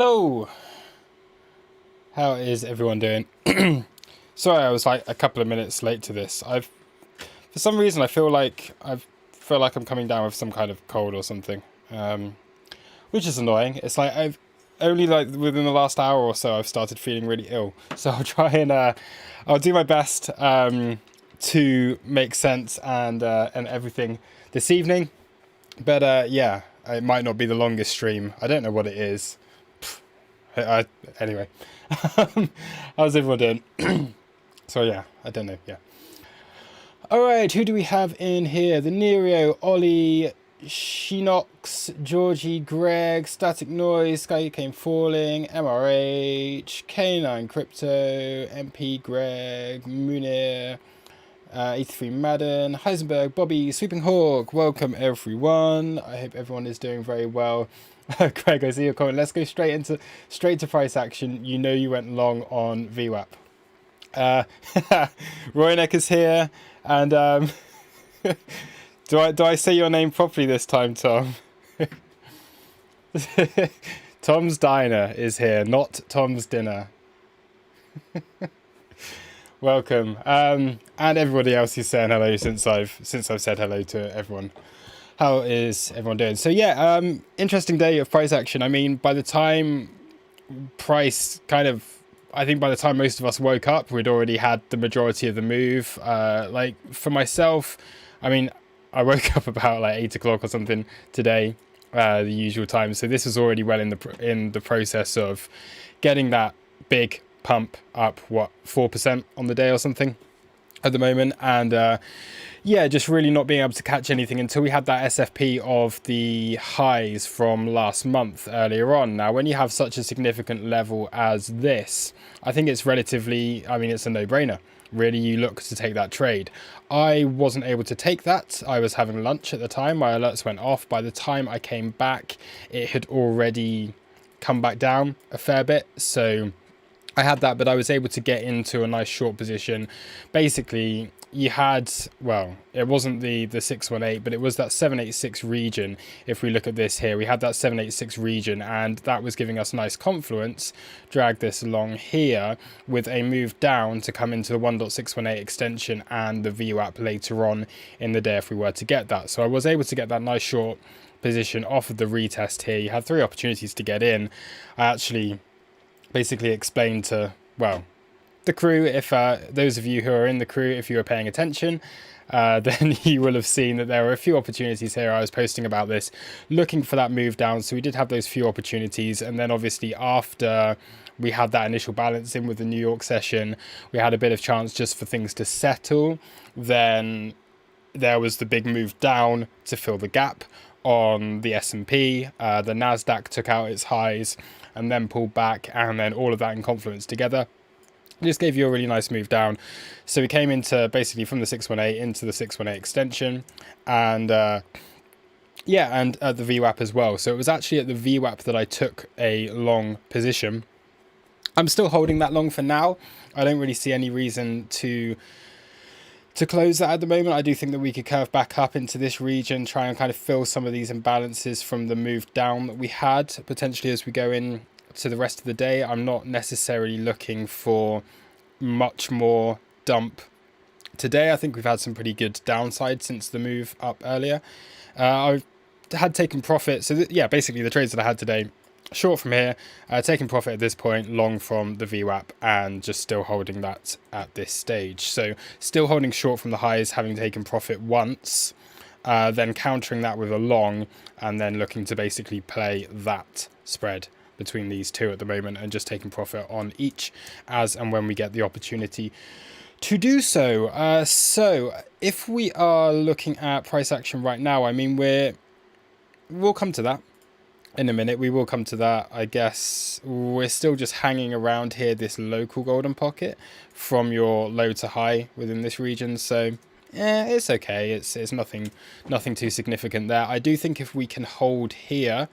Hello! How is everyone doing? Sorry, I was like a couple of minutes late to this. For some reason, I feel like I'm coming down with some kind of cold or something, which is annoying. It's like I've only like within the last hour or so I've started feeling really ill. So I'll try and I'll do my best to make sense and everything this evening. But yeah, it might not be the longest stream. I don't know what it is. Anyway, how's everyone doing? So yeah, I don't know. Yeah. All right, who do we have in here? The Nereo, Ollie, Shinox, Georgie, Greg, Static Noise, Sky Came Falling, MRH, K9 Crypto, MP Greg, Munir, 83 Madden, Heisenberg, Bobby, Sweeping Hawk. Welcome everyone. I hope everyone is doing very well. Greg, I see your comment. Let's go straight to price action. You know you went long on VWAP. Roynek is here, and do I say your name properly this time, Tom? Tom's Diner is here, not Tom's Dinner. Welcome, and everybody else who's saying hello since I've said hello to everyone. How is everyone doing? So yeah, interesting day of price action. I mean, by the time I think by the time most of us woke up, we'd already had the majority of the move. Like for myself, I mean, I woke up about like 8 o'clock or something today, the usual time. So this was already well in the process of getting that big pump up, 4% on the day or something at the moment. And yeah, just really not being able to catch anything until we had that SFP of the highs from last month earlier on. Now, when you have such a significant level as this, I think it's relatively, I mean, it's a no-brainer. Really, you look to take that trade. I wasn't able to take that. I was having lunch at the time. My alerts went off. By the time I came back, it had already come back down a fair bit. So I had that, but I was able to get into a nice short position. Basically, you had, well, it wasn't the 618, but it was that 786 region. If we look at this here, we had that 786 region, and that was giving us nice confluence. Drag this along here with a move down to come into the 1.618 extension and the VWAP later on in the day if we were to get that. So I was able to get that nice short position off of the retest here. You had 3 opportunities to get in. I actually basically explained to, well, the crew, if those of you who are in the crew, if you were paying attention, then you will have seen that there were a few opportunities here. I was posting about this, looking for that move down. So we did have those few opportunities, and then obviously after we had that initial balance in with the New York session, we had a bit of chance just for things to settle. Then there was the big move down to fill the gap on the S&P. The Nasdaq took out its highs and then pulled back, and then all of that in confluence together just gave you a really nice move down. So we came into basically from the 618 into the 618 extension, and yeah, and at the VWAP as well. So it was actually at the VWAP that I took a long position. I'm still holding that long for now. I don't really see any reason to close that at the moment. I do think that we could curve back up into this region, try and kind of fill some of these imbalances from the move down that we had potentially as we go in to the rest of the day. I'm not necessarily looking for much more dump today. I think we've had some pretty good downside since the move up earlier. I had taken profit. So yeah, basically the trades that I had today, short from here, taking profit at this point, long from the VWAP, and just still holding that at this stage. So still holding short from the highs, having taken profit once, then countering that with a long, and then looking to basically play that spread between these two at the moment, and just taking profit on each as and when we get the opportunity to do so. So if we are looking at price action right now, I mean, we'll come to that in a minute. We will come to that. I guess we're still just hanging around here, this local golden pocket from your low to high within this region. So yeah, it's okay. It's nothing too significant there. I do think if we can hold here,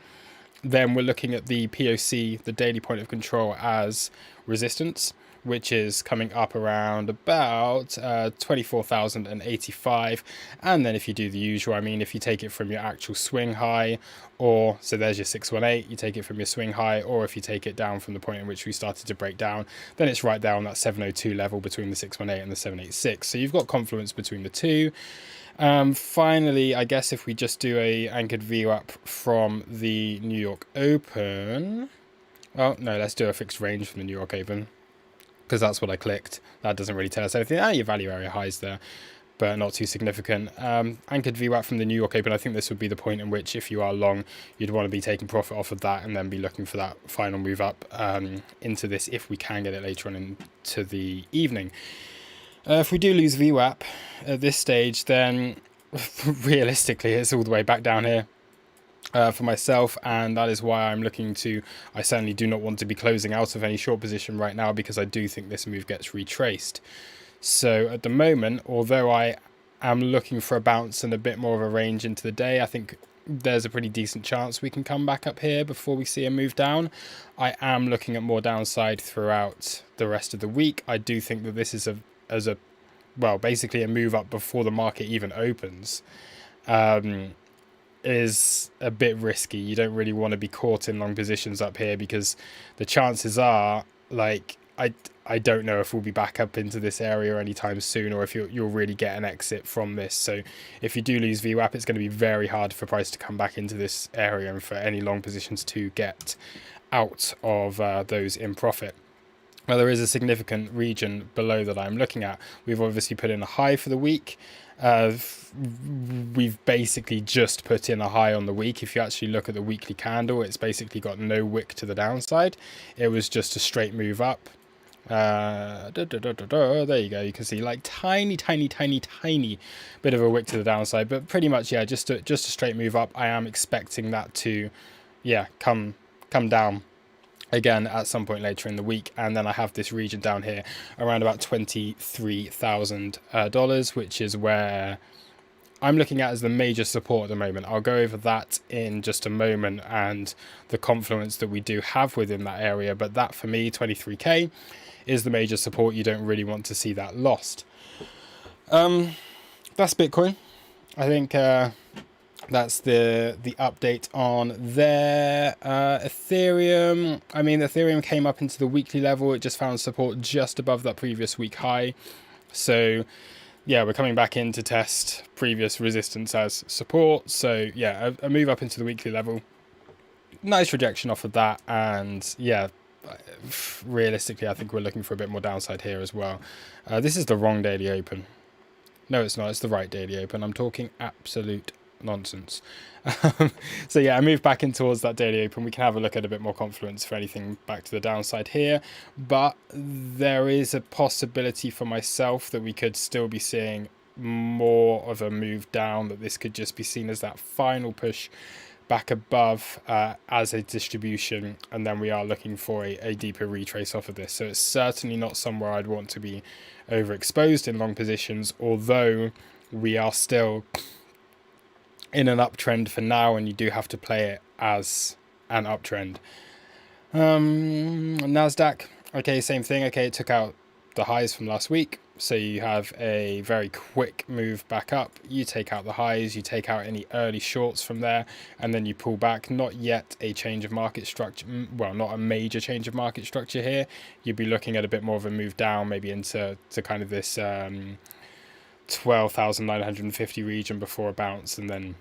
then we're looking at the POC, the daily point of control, as resistance, which is coming up around about 24,085. And then if you do the usual, I mean, if you take it from your actual swing high, or so there's your 618, you take it from your swing high, or if you take it down from the point in which we started to break down, then it's right there on that 702 level between the 618 and the 786. So you've got confluence between the two. Finally, I guess if we just do a anchored VWAP from the New York Open, well, no, let's do a fixed range from the New York Open, because that's what I clicked. That doesn't really tell us anything. Your value area highs there, but not too significant. Anchored VWAP from the New York Open, I think this would be the point in which, if you are long, you'd want to be taking profit off of that and then be looking for that final move up into this, if we can get it later on into the evening. If we do lose VWAP at this stage, then realistically it's all the way back down here for myself, and that is why I'm looking to, I certainly do not want to be closing out of any short position right now, because I do think this move gets retraced. So at the moment, although I am looking for a bounce and a bit more of a range into the day, I think there's a pretty decent chance we can come back up here before we see a move down. I am looking at more downside throughout the rest of the week. I do think that this is basically a move up before the market even opens, is a bit risky. You don't really want to be caught in long positions up here, because the chances are, like, I don't know if we'll be back up into this area anytime soon, or if you'll really get an exit from this. So if you do lose VWAP, it's going to be very hard for price to come back into this area and for any long positions to get out of those in profit. Now, there is a significant region below that I'm looking at. We've obviously put in a high for the week. We've basically just put in a high on the week. If you actually look at the weekly candle, it's basically got no wick to the downside. It was just a straight move up. There you go. You can see like tiny bit of a wick to the downside, but pretty much, yeah, just a straight move up. I am expecting that to, yeah, come down again at some point later in the week, and then I have this region down here around about $23,000, which is where I'm looking at as the major support at the moment. I'll go over that in just a moment and the confluence that we do have within that area, but that for me, 23k, is the major support. You don't really want to see that lost. That's Bitcoin. I think that's the update on there. Ethereum, I mean, Ethereum came up into the weekly level. It just found support just above that previous week high. So yeah, we're coming back in to test previous resistance as support. So yeah, a move up into the weekly level. Nice rejection off of that. And yeah, realistically, I think we're looking for a bit more downside here as well. This is the wrong daily open. No, it's not. It's the right daily open. I'm talking absolute nonsense. So yeah, I move back in towards that daily open. We can have a look at a bit more confluence for anything back to the downside here, but there is a possibility for myself that we could still be seeing more of a move down, that this could just be seen as that final push back above as a distribution, and then we are looking for a deeper retrace off of this. So it's certainly not somewhere I'd want to be overexposed in long positions, although we are still in an uptrend for now, and you do have to play it as an uptrend. Nasdaq, okay, same thing. Okay, it took out the highs from last week, so you have a very quick move back up. You take out the highs, you take out any early shorts from there, and then you pull back. Not yet a change of market structure, well, not a major change of market structure here. You'd be looking at a bit more of a move down, maybe into kind of this 12,950 region before a bounce, and then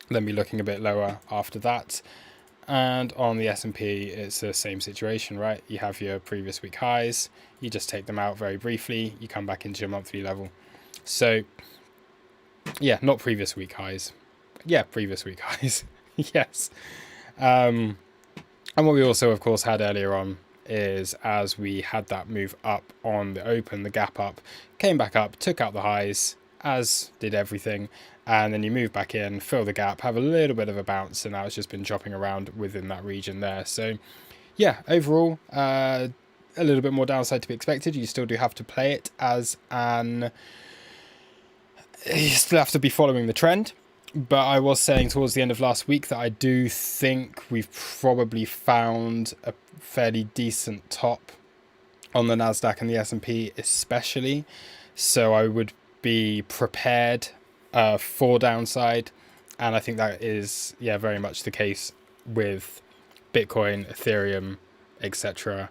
be looking a bit lower after that. And on the S&P, it's the same situation, right? You have your previous week highs, you just take them out very briefly, you come back into your monthly level. So yeah, not previous week highs, yeah, previous week highs. Yes. And what we also of course had earlier on is, as we had that move up on the open, the gap up, came back up, took out the highs, as did everything, and then you move back in, fill the gap, have a little bit of a bounce, and now it's just been dropping around within that region there. So yeah, overall, a little bit more downside to be expected. You still do have to play it as you still have to be following the trend. But I was saying towards the end of last week that I do think we've probably found a fairly decent top on the Nasdaq and the S&P especially. So I would be prepared for downside, and I think that is very much the case with Bitcoin, Ethereum, etc.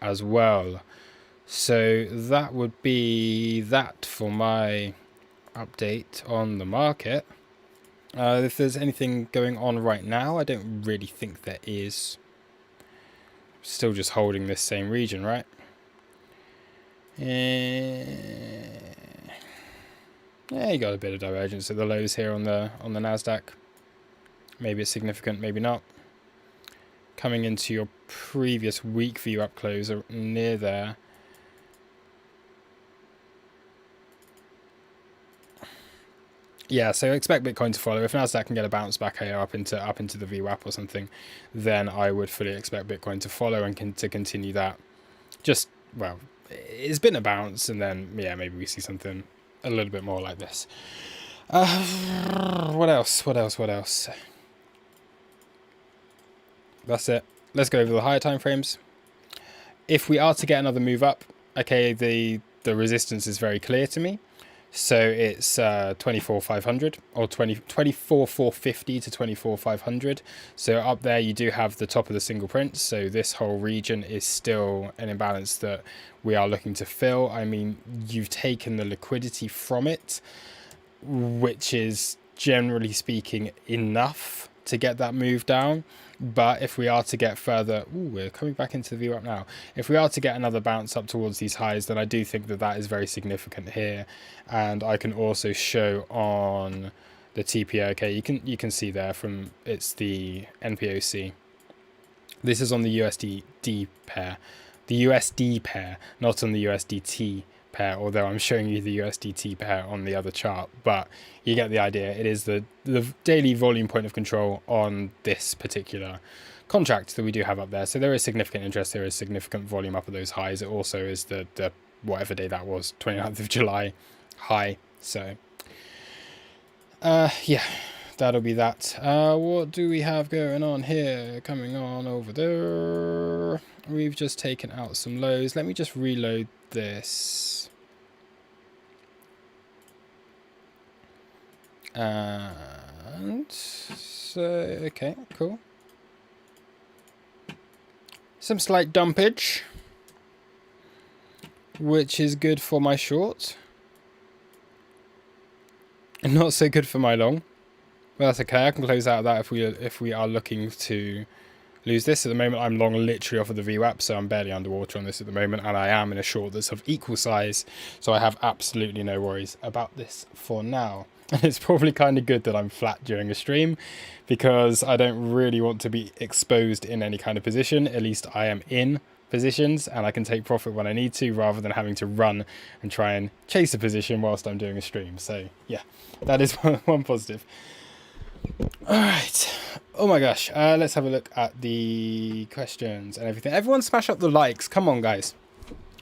as well. So that would be that for my update on the market. If there's anything going on right now, I don't really think there is. Still just holding this same region, right? Yeah, you got a bit of divergence at the lows here on the Nasdaq. Maybe it's significant, maybe not. Coming into your previous week view up close near there. Yeah, so expect Bitcoin to follow. If Nasdaq can get a bounce back here up into the VWAP or something, then I would fully expect Bitcoin to follow and to continue that. Just, well, it's been a bounce, and then maybe we see something a little bit more like this. What else? That's it. Let's go over the higher time frames. If we are to get another move up, okay, the resistance is very clear to me. So it's 24,500 or 24,450 to 24,500. So up there you do have the top of the single print. So this whole region is still an imbalance that we are looking to fill. I mean, you've taken the liquidity from it, which is generally speaking enough to get that move down. But if we are to get further, we're coming back into the VWAP now. If we are to get another bounce up towards these highs, then I do think that is very significant here. And I can also show on the TPO. Okay, you can see there from it's the NPOC. This is on the USD pair, not on the USDT pair, although I'm showing you the USDT pair on the other chart, but you get the idea. It is the daily volume point of control on this particular contract that we do have up there. So there is significant interest, there is significant volume up at those highs. It also is the whatever day that was, 29th of July high. So yeah, that'll be that. What do we have going on here? Coming on over there, we've just taken out some lows. Let me just reload this. And so, okay, cool. Some slight dumpage, which is good for my short. And not so good for my long. But that's okay, I can close out of that if we are looking to lose this. At the moment, I'm long literally off of the VWAP, so I'm barely underwater on this at the moment, and I am in a short that's of equal size, so I have absolutely no worries about this for now. And it's probably kind of good that I'm flat during a stream, because I don't really want to be exposed in any kind of position. At least I am in positions, and I can take profit when I need to, rather than having to run and try and chase a position whilst I'm doing a stream. So yeah, that is one positive. All right. Oh my gosh. Let's have a look at the questions and everything. Everyone smash up the likes. Come on, guys.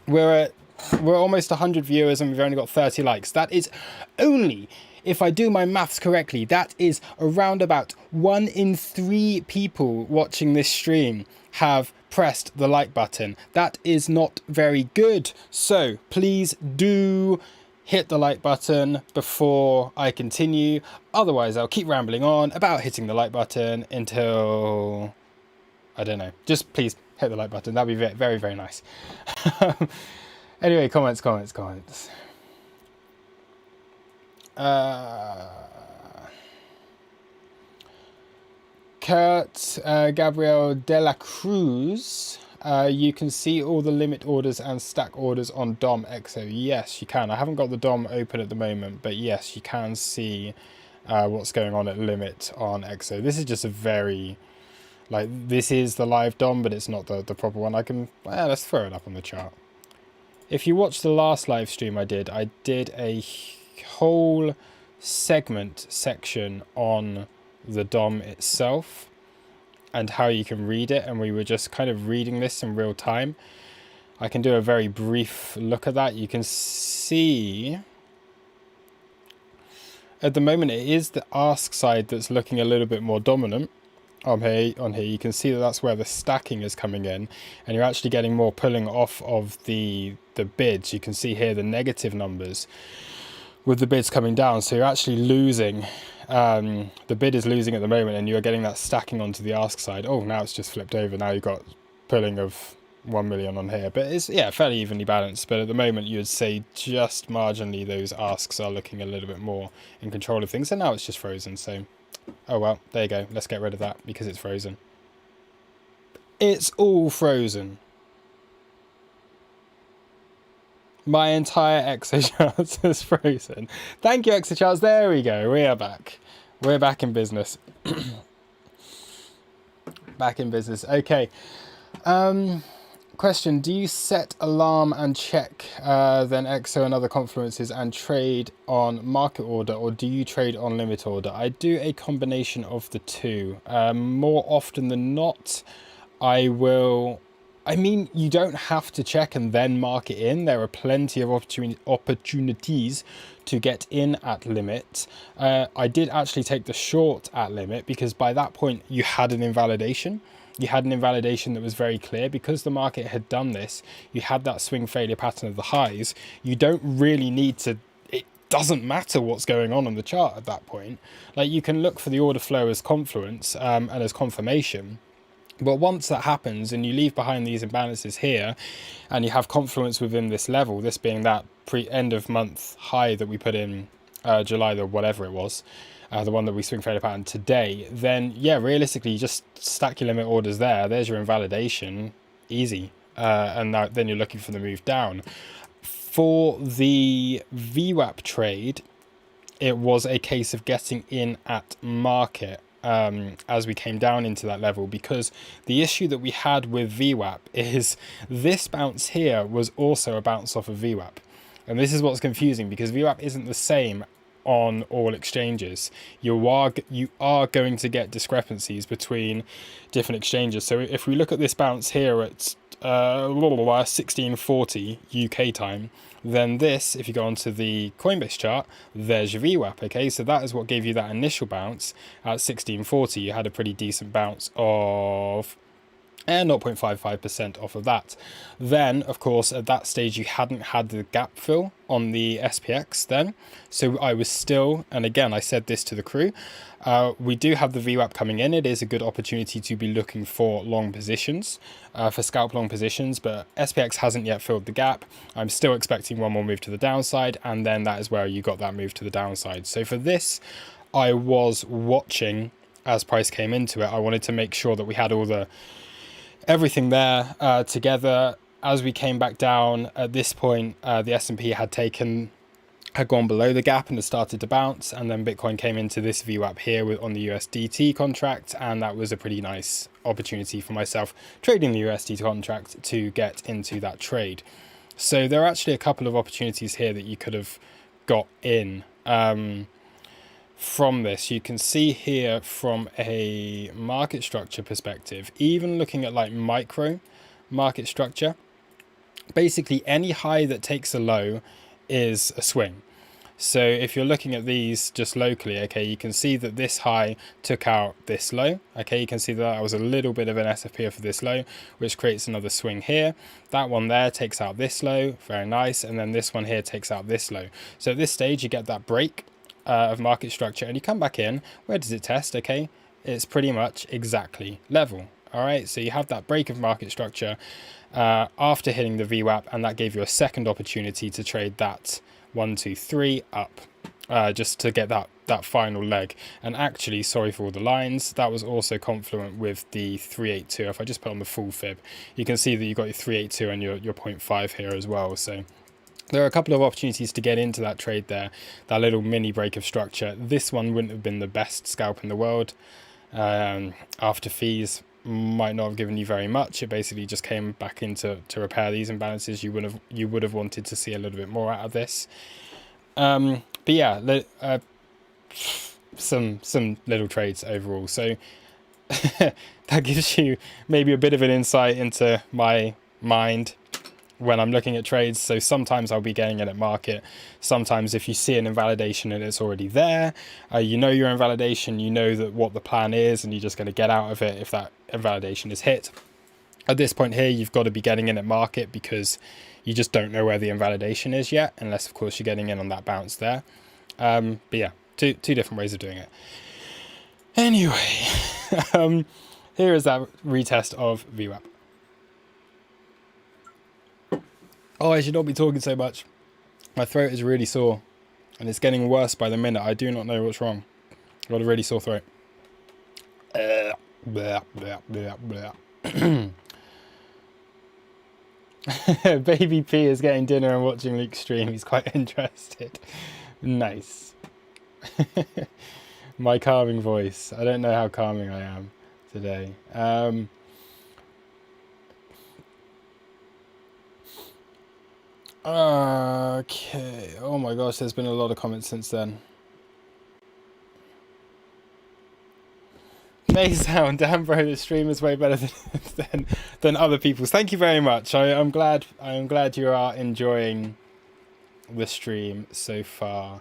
We're almost 100 viewers and we've only got 30 likes. That is only, if I do my maths correctly, that is around about 1 in 3 people watching this stream have pressed the like button. That is not very good. So please do hit the like button before I continue. Otherwise, I'll keep rambling on about hitting the like button until, I don't know. Just please hit the like button. That'd be very, very, very nice. Anyway, comments. Kurt Gabriel de la Cruz. You can see all the limit orders and stack orders on DOM XO. Yes, you can. I haven't got the DOM open at the moment, but yes, you can see what's going on at limit on XO. This is just a very, this is the live DOM, but it's not the proper one. Let's throw it up on the chart. If you watch the last live stream I did a whole section on the DOM itself and how you can read it, and we were just kind of reading this in real time. I can do a very brief look at that. You can see at the moment it is the ask side that's looking a little bit more dominant, on here, you can see that that's where the stacking is coming in, and you're actually getting more pulling off of the bids. You can see here the negative numbers with the bids coming down, so you're actually losing. The bid is losing at the moment, and you're getting that stacking onto the ask side. Oh, now it's just flipped over. Now you've got pulling of 1 million on here, but it's, yeah, fairly evenly balanced. But at the moment, you would say just marginally those asks are looking a little bit more in control of things, and now it's just frozen. So, oh well, there you go. Let's get rid of that because it's frozen. It's all frozen. My entire exocharts is frozen. Thank you, exocharts. There we go. We are back. We're back in business. Back in business. Okay. Question: do you set alarm and check then exo and other confluences and trade on market order, or do you trade on limit order? I do a combination of the two. More often than not, I will. I mean, you don't have to check and then mark it in. There are plenty of opportunities to get in at limit. I did actually take the short at limit because by that point you had an invalidation. You had an invalidation that was very clear because the market had done this. You had that swing failure pattern of the highs. You don't really need to. It doesn't matter what's going on the chart at that point. Like, you can look for the order flow as confluence and as confirmation. But once that happens and you leave behind these imbalances here and you have confluence within this level, this being that end of month high that we put in July, or whatever it was, the one that we swing failure pattern today, then yeah, realistically, you just stack your limit orders there. There's your invalidation, easy. And then you're looking for the move down. For the VWAP trade, it was a case of getting in at market as we came down into that level, because the issue that we had with VWAP is this bounce here was also a bounce off of VWAP. And this is what's confusing, because VWAP isn't the same on all exchanges. You are going to get discrepancies between different exchanges. So if we look at this bounce here at 1640 UK time, then this, if you go onto the Coinbase chart, there's your VWAP. Okay, so that is what gave you that initial bounce at 1640. You had a pretty decent bounce of 0.55% off of that. Then, of course, at that stage, you hadn't had the gap fill on the SPX then. So I was still, and again, I said this to the crew, we do have the VWAP coming in. It is a good opportunity to be looking for long positions, for scalp long positions, but SPX hasn't yet filled the gap. I'm still expecting one more move to the downside, and then that is where you got that move to the downside. So for this, I was watching as price came into it. I wanted to make sure that we had everything there together. As we came back down at this point, the S&P had gone below the gap and had started to bounce, and then Bitcoin came into this VWAP here on the USDT contract, and that was a pretty nice opportunity for myself trading the USDT contract to get into that trade. So there are actually a couple of opportunities here that you could have got in from this. You can see here from a market structure perspective, even looking at like micro market structure, basically any high that takes a low is a swing. So if you're looking at these just locally, okay, you can see that this high took out this low. Okay, you can see that was a little bit of an SFP for this low, which creates another swing here. That one there takes out this low, very nice, and then this one here takes out this low. So at this stage, you get that break of market structure, and you come back in. Where does it test? Okay, it's pretty much exactly level. All right, so you have that break of market structure after hitting the VWAP, and that gave you a second opportunity to trade that 1, 2, 3 up, just to get that final leg. And actually, sorry for all the lines, that was also confluent with the 382. If I just put on the full fib, you can see that you got your 382 and your 0.5 here as well. So there are a couple of opportunities to get into that trade there, that little mini break of structure. This one wouldn't have been the best scalp in the world. After fees, might not have given you very much. It basically just came back in to repair these imbalances. You would have wanted to see a little bit more out of this. But yeah, some little trades overall. So that gives you maybe a bit of an insight into my mind when I'm looking at trades. So sometimes I'll be getting in at market. Sometimes if you see an invalidation and it's already there, you know your invalidation, you know that what the plan is, and you're just going to get out of it if that invalidation is hit. At this point here, you've got to be getting in at market because you just don't know where the invalidation is yet, unless of course you're getting in on that bounce there. But yeah, two different ways of doing it. Anyway, here is that retest of VWAP. Oh, I should not be talking so much. My throat is really sore, and it's getting worse by the minute. I do not know what's wrong. I've got a really sore throat. Blah, blah, blah, blah. Baby P is getting dinner and watching Luke's stream. He's quite interested. Nice. My calming voice. I don't know how calming I am today. Okay. Oh my gosh, there's been a lot of comments since then. May sound, damn bro, the stream is way better than other people's. Thank you very much. I'm glad you are enjoying the stream so far.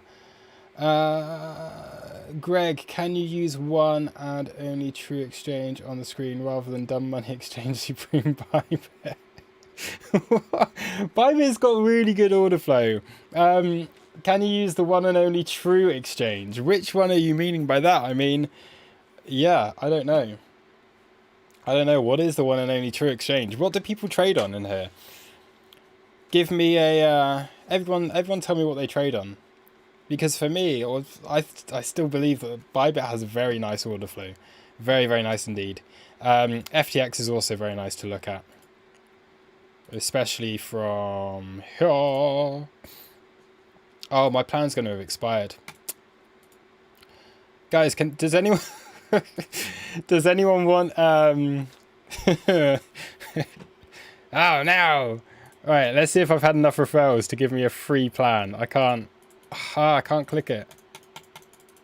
Greg, can you use one and only true exchange on the screen rather than dumb money exchange Supreme Bybit? Bybit's got really good order flow. Can you use the one and only true exchange? Which one are you meaning by that? I mean, yeah, I don't know. What is the one and only true exchange? What do people trade on in here? Give me a everyone tell me what they trade on. Because for me, I still believe that Bybit has a very nice order flow. Very, very nice indeed. FTX is also very nice to look at. Especially from here. Oh, my plan's going to have expired. Guys, does anyone want oh no. Alright, let's see if I've had enough referrals to give me a free plan. I can't click it.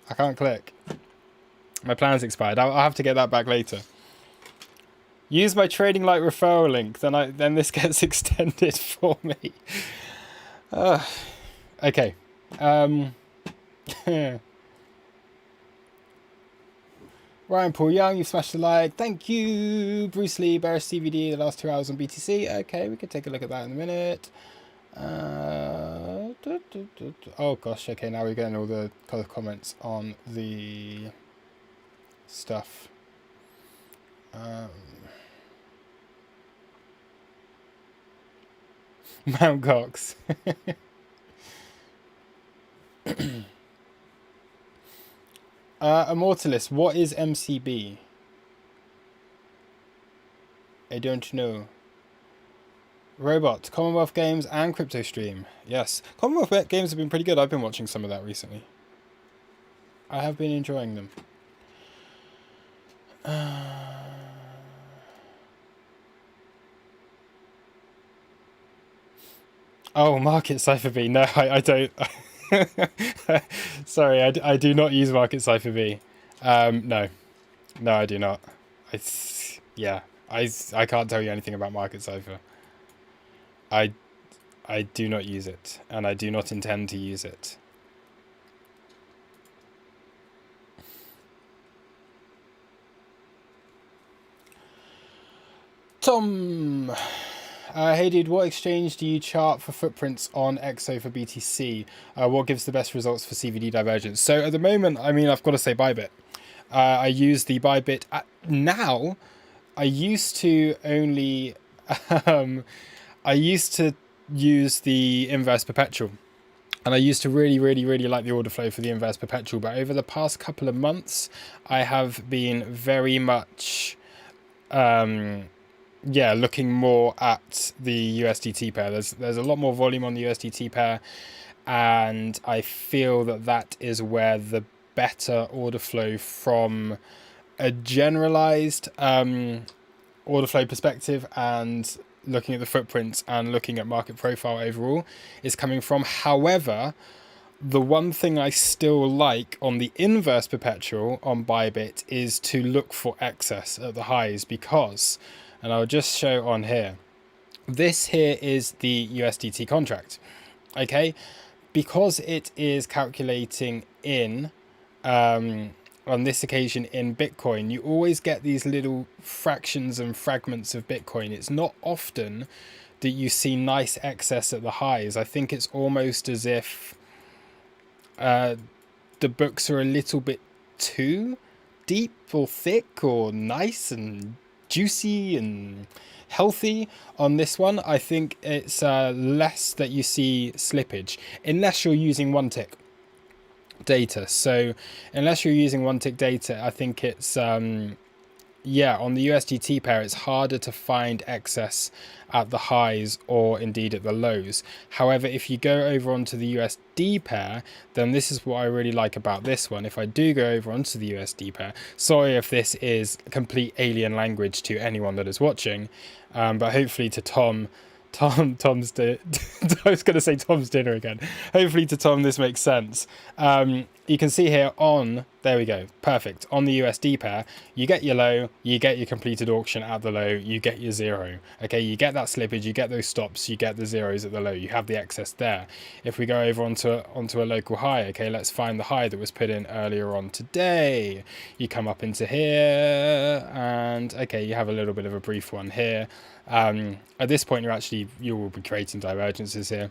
I can't click. My plan's expired. I'll have to get that back later. Use my Trading Light referral link, then this gets extended for me. Okay. Ryan Paul Young, you smashed the like. Thank you. Bruce Lee, Bearish CVD, the last 2 hours on BTC. Okay, we could take a look at that in a minute. Oh gosh, okay, now we're getting all the comments on the stuff. Mount Cox. Immortalist, what is MCB? I don't know. Robot, Commonwealth Games and Crypto Stream. Yes, Commonwealth Games have been pretty good. I've been watching some of that recently. I have been enjoying them. Oh, Market Cypher B. No, I don't. Sorry, I do not use Market Cypher B. No, I do not. I can't tell you anything about Market Cypher. I do not use it, and I do not intend to use it. Tom, hey dude, what exchange do you chart for footprints on XO for BTC? What gives the best results for CVD divergence? So at the moment, I mean, I've got to say Bybit. I use the Bybit now. I used to only, I used to use the inverse perpetual, and I used to really like the order flow for the inverse perpetual. But over the past couple of months, I have been very much, looking more at the USDT pair. There's a lot more volume on the USDT pair, and I feel that is where the better order flow from a generalized order flow perspective and looking at the footprints and looking at market profile overall is coming from. However, the one thing I still like on the inverse perpetual on Bybit is to look for excess at the highs, because, and I'll just show on here, This here is the USDT contract. Okay, because it is calculating in on this occasion in Bitcoin, you always get these little fractions and fragments of Bitcoin. It's not often that you see nice excess at the highs. I think it's almost as if the books are a little bit too deep or thick or nice and juicy and healthy on this one. I think it's less that you see slippage, unless you're using one tick data. So unless you're using one tick data, I think it's yeah, on the USDT pair, it's harder to find excess at the highs or indeed at the lows. However, if you go over onto the USD pair, then this is what I really like about this one. If I do go over onto the USD pair, sorry if this is complete alien language to anyone that is watching, but hopefully to Tom's I was going to say Tom's dinner again. Hopefully to Tom this makes sense. You can see here there we go, perfect. On the USD pair, you get your low, you get your completed auction at the low, you get your zero. Okay, you get that slippage, you get those stops, you get the zeros at the low, you have the excess there. If we go over onto a local high, okay, let's find the high that was put in earlier on today. You come up into here, and okay, you have a little bit of a brief one here. At this point, you will be creating divergences here,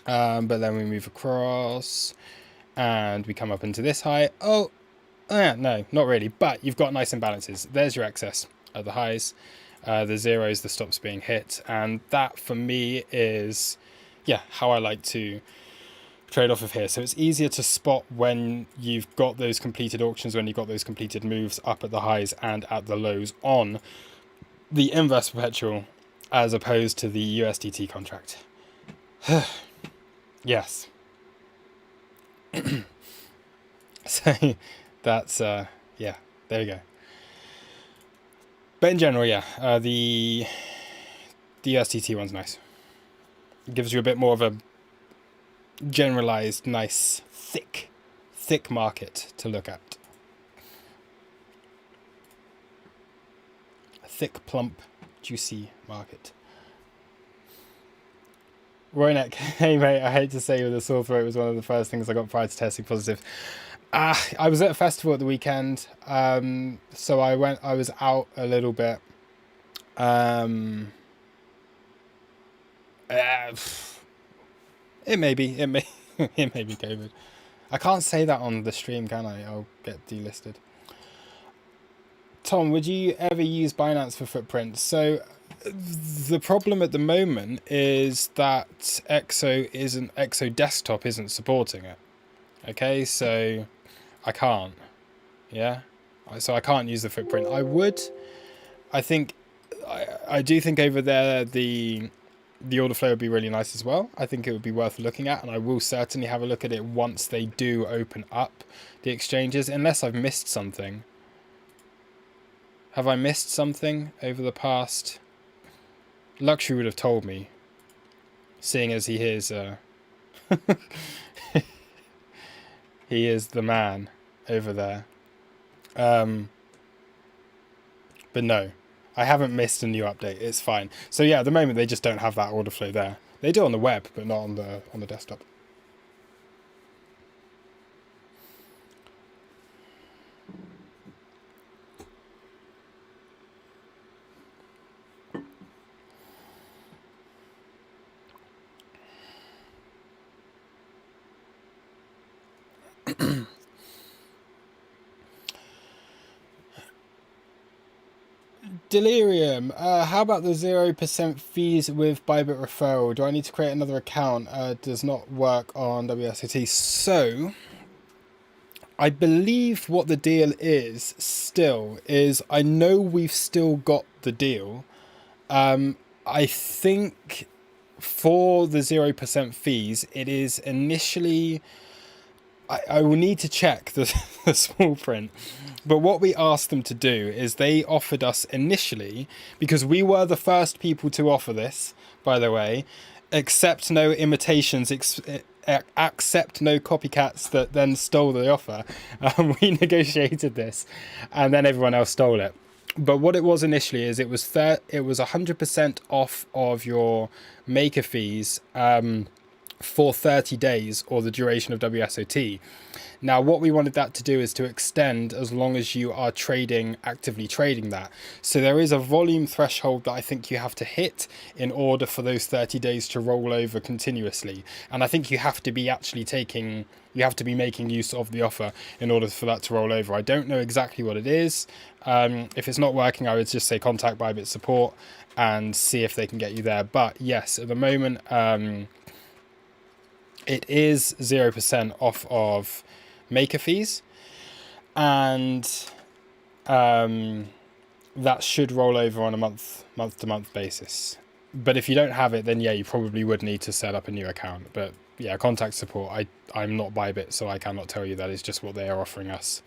but then we move across and we come up into this high. No, not really, but you've got nice imbalances. There's your excess at the highs, the zeros, the stops being hit, and that for me is how I like to trade off of here. So it's easier to spot when you've got those completed auctions, when you've got those completed moves up at the highs and at the lows on the inverse perpetual as opposed to the USDT contract. Yes. So that's there we go. But in general, the USDT one's nice. It gives you a bit more of a generalized, nice, thick market to look at. A thick, plump, juicy market. Roynek, hey mate, I hate to say with a sore throat was one of the first things I got prior to testing positive. I was at a festival at the weekend, so I was out a little bit. It may be COVID. I can't say that on the stream, can I? I'll get delisted. Tom, would you ever use Binance for footprints? So the problem at the moment is that Exo Desktop isn't supporting it. Okay, so I can't. Yeah, so I can't use the footprint. I would. I do think over there the order flow would be really nice as well. I think it would be worth looking at, and I will certainly have a look at it once they do open up the exchanges, unless I've missed something. Have I missed something over the past? Luxury would have told me, seeing as he is he is the man over there. But no, I haven't missed a new update. It's fine. So yeah, at the moment they just don't have that order flow there. They do on the web, but not on the desktop. Delirium, how about the 0% fees with Bybit referral? Do I need to create another account? Does not work on WSOT. So, I believe what the deal is still is, I know we've still got the deal. I think for the 0% fees, it is initially, I will need to check the small print. But what we asked them to do is they offered us initially, because we were the first people to offer this, by the way, accept no imitations, accept no copycats that then stole the offer. We negotiated this, and then everyone else stole it. But what it was initially is it was 100% off of your maker fees for 30 days or the duration of WSOT. Now, what we wanted that to do is to extend as long as you are actively trading that. So there is a volume threshold that I think you have to hit in order for those 30 days to roll over continuously. And I think you have to be making use of the offer in order for that to roll over. I don't know exactly what it is. If it's not working, I would just say contact Bybit support and see if they can get you there. But yes, at the moment, it is 0% off of maker fees, and that should roll over on a month to month basis. But if you don't have it, then yeah, you probably would need to set up a new account. But yeah, contact support. I'm not Bybit, so I cannot tell you. That is just what they are offering us.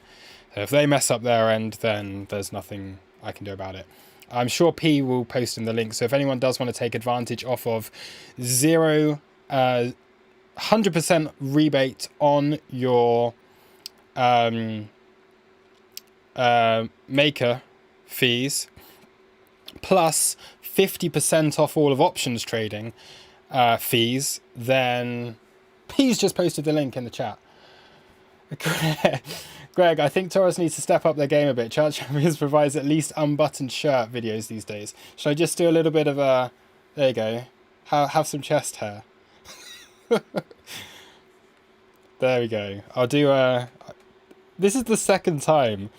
So if they mess up their end, then there's nothing I can do about it. I'm sure P will post in the link. So if anyone does want to take advantage off of 100% rebate on your maker fees, plus 50% off all of options trading fees, then P's just posted the link in the chat. Greg, I think Taurus needs to step up their game a bit. Chart Champions provides at least unbuttoned shirt videos these days. Should I just do a little bit of a... There you go. Have some chest hair. There we go. I'll do a... This is the second time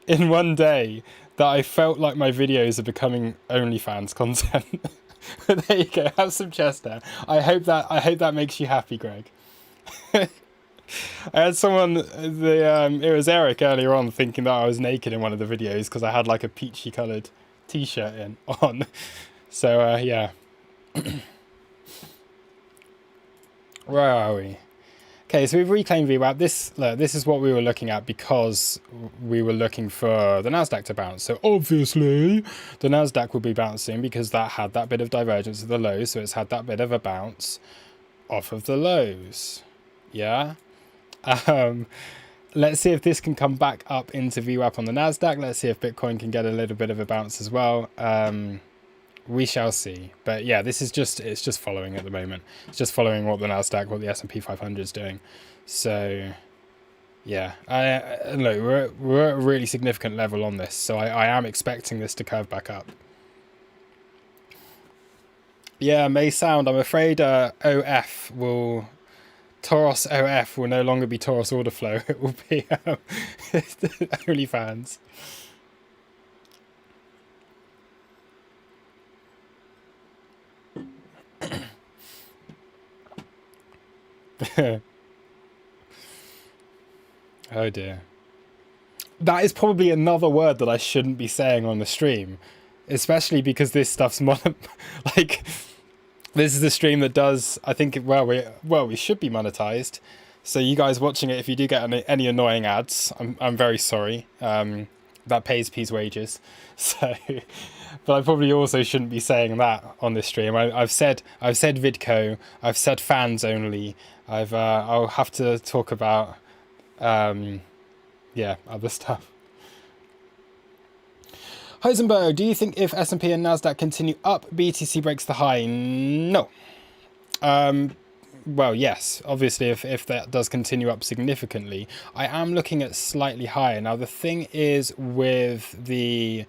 in one day that I felt like my videos are becoming OnlyFans content. But there you go. Have some chest hair. I hope that makes you happy, Greg. I had someone, it was Eric earlier on, thinking that I was naked in one of the videos because I had like a peachy coloured t-shirt on. So yeah. Where are we? Okay, so we've reclaimed VWAP. This is what we were looking at because we were looking for the Nasdaq to bounce. So obviously the Nasdaq will be bouncing because that had that bit of divergence of the lows. So it's had that bit of a bounce off of the lows. Yeah. Let's see if this can come back up into VWAP on the Nasdaq. Let's see if Bitcoin can get a little bit of a bounce as well. We shall see. But yeah, it's just following at the moment. It's just following what the Nasdaq, what the S&P 500 is doing. So yeah, look, we're at a really significant level on this. So I am expecting this to curve back up. Yeah, may sound. I'm afraid Toros OF will no longer be Toros Order Flow. It will be OnlyFans. Oh dear. That is probably another word that I shouldn't be saying on the stream, especially because this stuff's like this is the stream that does, I think, we should be monetized. So you guys watching it, if you do get any annoying ads, I'm very sorry. That pays P's wages. So, but I probably also shouldn't be saying that on this stream. I've said Vidco, I've said fans only. I'll have to talk about other stuff. Heisenberg, do you think if S&P and Nasdaq continue up, BTC breaks the high? No. Well, yes, obviously if that does continue up significantly. I am looking at slightly higher. Now the thing is with the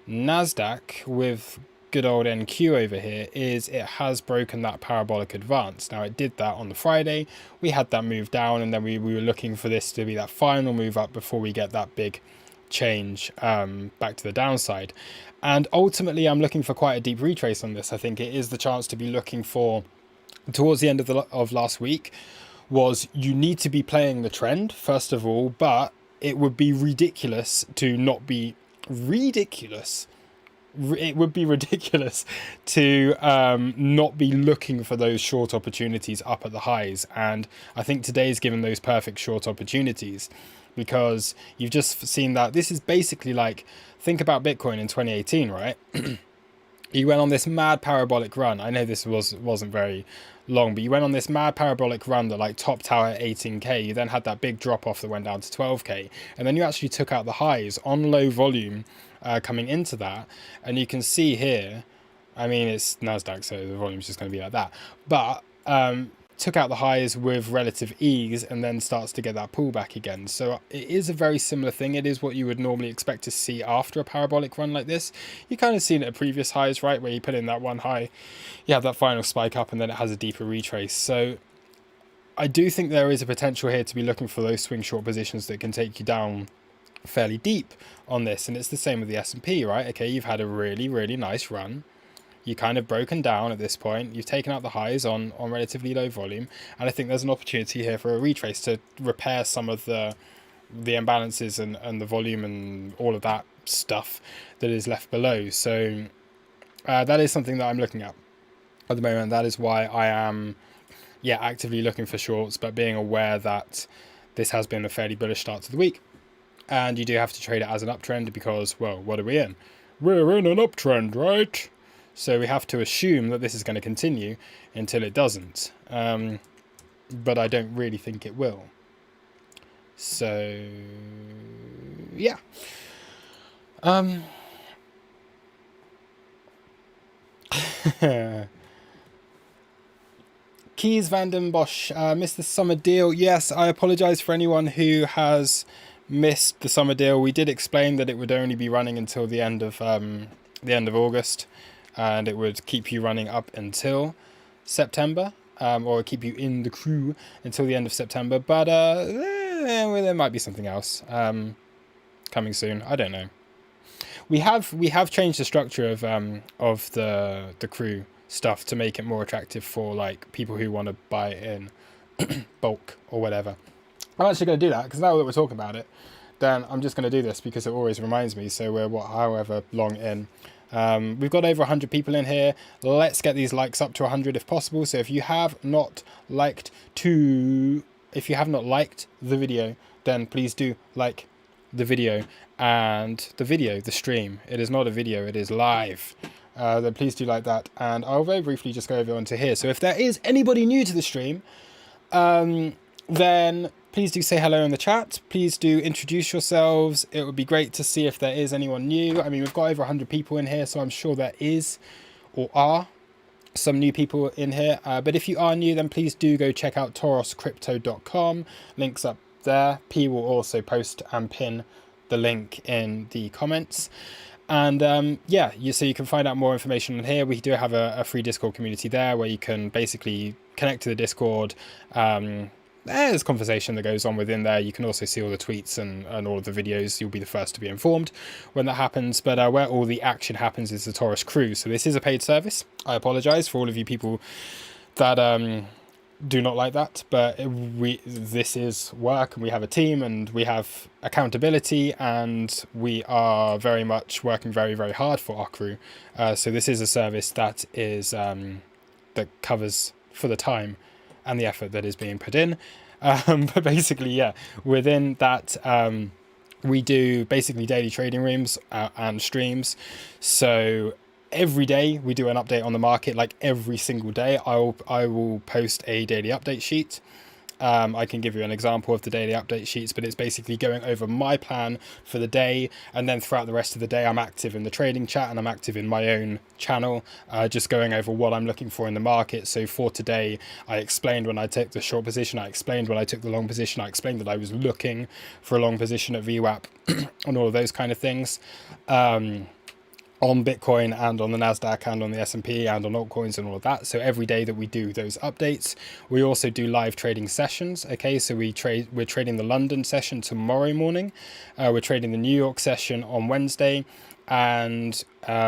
Nasdaq, with good old NQ over here, is it has broken that parabolic advance. Now it did that on the Friday. We had that move down, and then we were looking for this to be that final move up before we get that big change back to the downside. And ultimately I'm looking for quite a deep retrace on this. I think it is the chance to be looking for towards the end of last week. Was you need to be playing the trend first of all, but it would be ridiculous to not be ridiculous. It would be ridiculous to not be looking for those short opportunities up at the highs. And I think today's given those perfect short opportunities, because you've just seen that this is basically like, think about Bitcoin in 2018, right? you went on this mad parabolic run. I know this wasn't very long, but you went on this mad parabolic run that like topped out at 18k. You then had that big drop off that went down to 12k, and then you actually took out the highs on low volume coming into that. And you can see here, I mean, it's Nasdaq, so the volume's just going to be like that, but took out the highs with relative ease and then starts to get that pullback again. So it is a very similar thing. It is what you would normally expect to see after a parabolic run like this. You kind of seen it at previous highs, right, where you put in that one high, you have that final spike up, and then it has a deeper retrace. So I do think there is a potential here to be looking for those swing short positions that can take you down fairly deep on this. And it's the same with the S&P, right? Okay, you've had a really, really nice run. You kind of broken down at this point. You've taken out the highs on relatively low volume, and I think there's an opportunity here for a retrace to repair some of the imbalances and the volume and all of that stuff that is left below. So that is something that I'm looking at the moment. That is why I am actively looking for shorts, but being aware that this has been a fairly bullish start to the week, and you do have to trade it as an uptrend because, well, what are we in? We're in an uptrend, right? So we have to assume that this is going to continue until it doesn't. But I don't really think it will. So, yeah. Keys Vanden Bosch, missed the summer deal. Yes, I apologise for anyone who has missed the summer deal. We did explain that it would only be running until the end of August. And it would keep you running up until September, or keep you in the crew until the end of September. But there might be something else coming soon. I don't know. We have changed the structure of the crew stuff to make it more attractive for like people who want to buy it in bulk or whatever. I'm actually going to do that because now that we're talking about it, then I'm just going to do this because it always reminds me. So we're however long in. We've got over 100 people in here. Let's get these likes up to 100 if possible. So if you have not liked the video, then please do like the video and the stream. It is not a video, it is live. Then please do like that. And I'll very briefly just go over onto here. So if there is anybody new to the stream, then please do say hello in the chat. Please do introduce yourselves. It would be great to see if there is anyone new. I mean, we've got over 100 people in here, so I'm sure there is or are some new people in here. But if you are new, then please do go check out toroscrypto.com. Links up there. P will also post and pin the link in the comments. And so you can find out more information on here. We do have a free Discord community there where you can basically connect to the Discord. There's conversation that goes on within there. You can also see all the tweets and all of the videos. You'll be the first to be informed when that happens. But where all the action happens is the Taurus crew. So this is a paid service. I apologize for all of you people that do not like that. But this is work, and we have a team, and we have accountability, and we are very much working very, very hard for our crew. So this is a service that is that covers for the time and the effort that is being put in. But basically, within that, we do basically daily trading rooms and streams. So every day we do an update on the market. Like every single day, I will post a daily update sheet. I can give you an example of the daily update sheets, but it's basically going over my plan for the day, and then throughout the rest of the day I'm active in the trading chat and I'm active in my own channel, just going over what I'm looking for in the market. So for today, I explained when I took the short position, I explained when I took the long position, I explained that I was looking for a long position at VWAP and all of those kind of things. On Bitcoin and on the Nasdaq and on the S&P and on altcoins and all of that. So every day that we do those updates, we also do live trading sessions. Okay, so we're trading the London session tomorrow morning. We're trading the New York session on Wednesday, and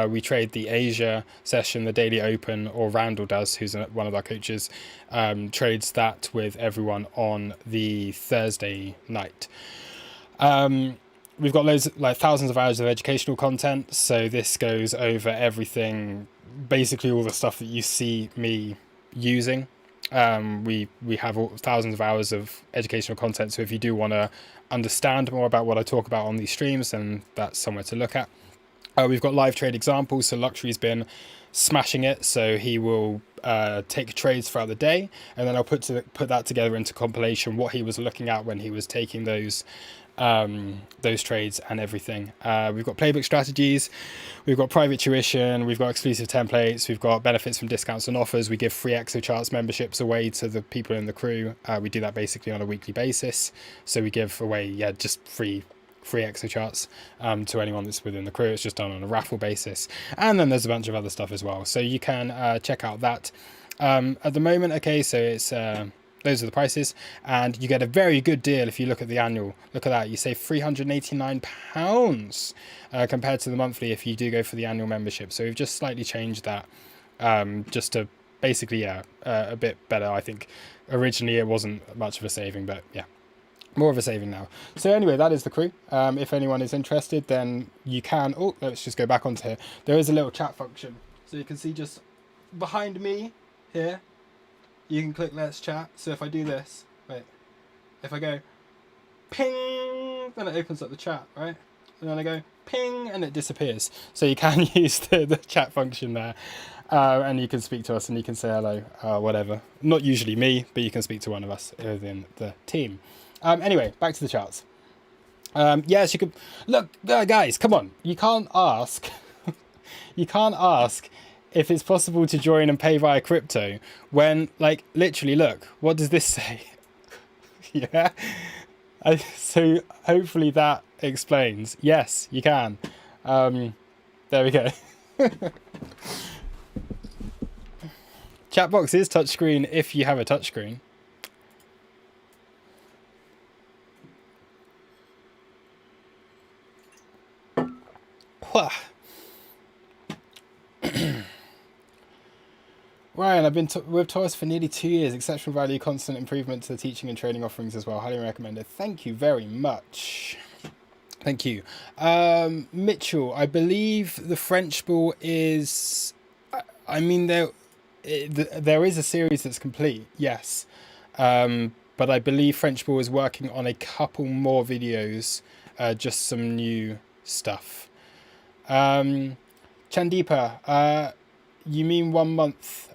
we trade the Asia session, the daily open, or Randall does, who's one of our coaches, trades that with everyone on the Thursday night. We've got thousands of hours of educational content. So this goes over everything, basically all the stuff that you see me using. We have thousands of hours of educational content. So if you do want to understand more about what I talk about on these streams, then that's somewhere to look at. We've got live trade examples. So Luxury's been smashing it. So he will take trades throughout the day, and then I'll put that together into compilation, what he was looking at when he was taking those trades and everything. We've got playbook strategies, we've got private tuition, we've got exclusive templates, we've got benefits from discounts and offers. We give free ExoCharts memberships away to the people in the crew. We do that basically on a weekly basis. So we give away, just free ExoCharts to anyone that's within the crew. It's just done on a Raffle basis. And then there's a bunch of other stuff as well. So you can check out that. At the moment, okay, so it's those are the prices, and you get a very good deal if you look at the annual. Look at that, you save £389 compared to the monthly if you do go for the annual membership. So we've just slightly changed that just to basically, a bit better. I think originally it wasn't much of a saving, but yeah, more of a saving now. So anyway, that is the crew. If anyone is interested, then you can, let's just go back onto here. There is a little chat function. So you can see just behind me here, you can click let's chat. So if I do this, if I go ping, then it opens up the chat, right? And then I go ping and it disappears. So you can use the chat function there, and you can speak to us and you can say hello, whatever. Not usually me, but you can speak to one of us within the team. Anyway, back to the charts. Yes, you could look, guys, come on. You can't ask if it's possible to join and pay via crypto when, like, literally, look, what does this say? Yeah. So hopefully that explains. Yes, you can. There we go. Chatbox is touchscreen if you have a touchscreen. Ryan, I've been with Taurus for nearly 2 years. Exceptional value, constant improvement to the teaching and training offerings as well. Highly recommended. Thank you very much. Thank you. Mitchell, I believe the French ball is... I mean, there is a series that's complete, yes. But I believe French ball is working on a couple more videos, just some new stuff. Chandeepa, you mean 1 month?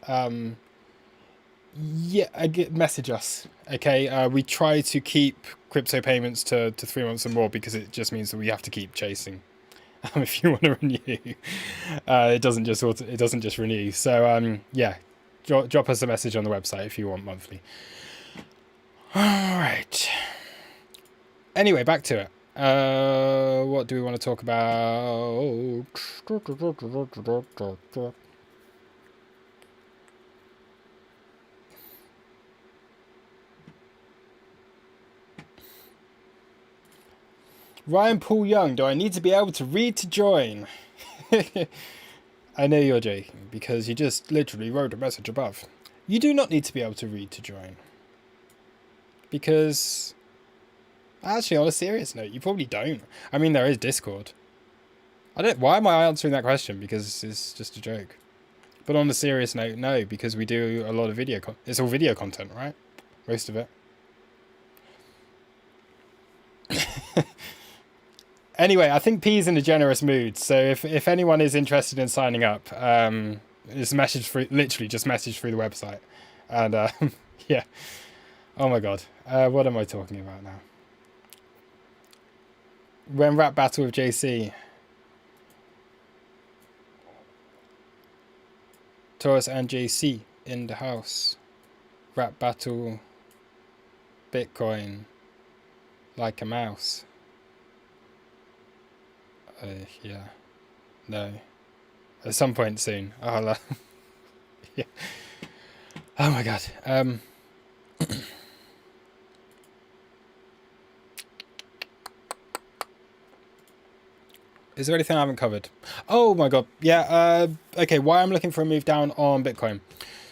Message us, okay? We try to keep crypto payments to 3 months or more because it just means that we have to keep chasing. If you want to renew, it doesn't just renew. So drop us a message on the website if you want monthly. All right. Anyway, back to it. What do we want to talk about? Ryan Paul Young, do I need to be able to read to join? I know you're joking because you just literally wrote a message above. You do not need to be able to read to join. Because, actually, on a serious note, you probably don't. I mean, there is Discord. Why am I answering that question? Because it's just a joke. But on a serious note, no, because we do a lot of video. It's all video content, right? Most of it. Anyway, I think P's in a generous mood. So if anyone is interested in signing up, just message through the website. And yeah. Oh my god. What am I talking about now? When rap battle with JC. Taurus and JC in the house. Rap battle. Bitcoin. Like a mouse. Yeah. No. At some point soon. Yeah. Oh my god. Is there anything I haven't covered? Oh my god. Yeah. Okay. Why I'm looking for a move down on Bitcoin.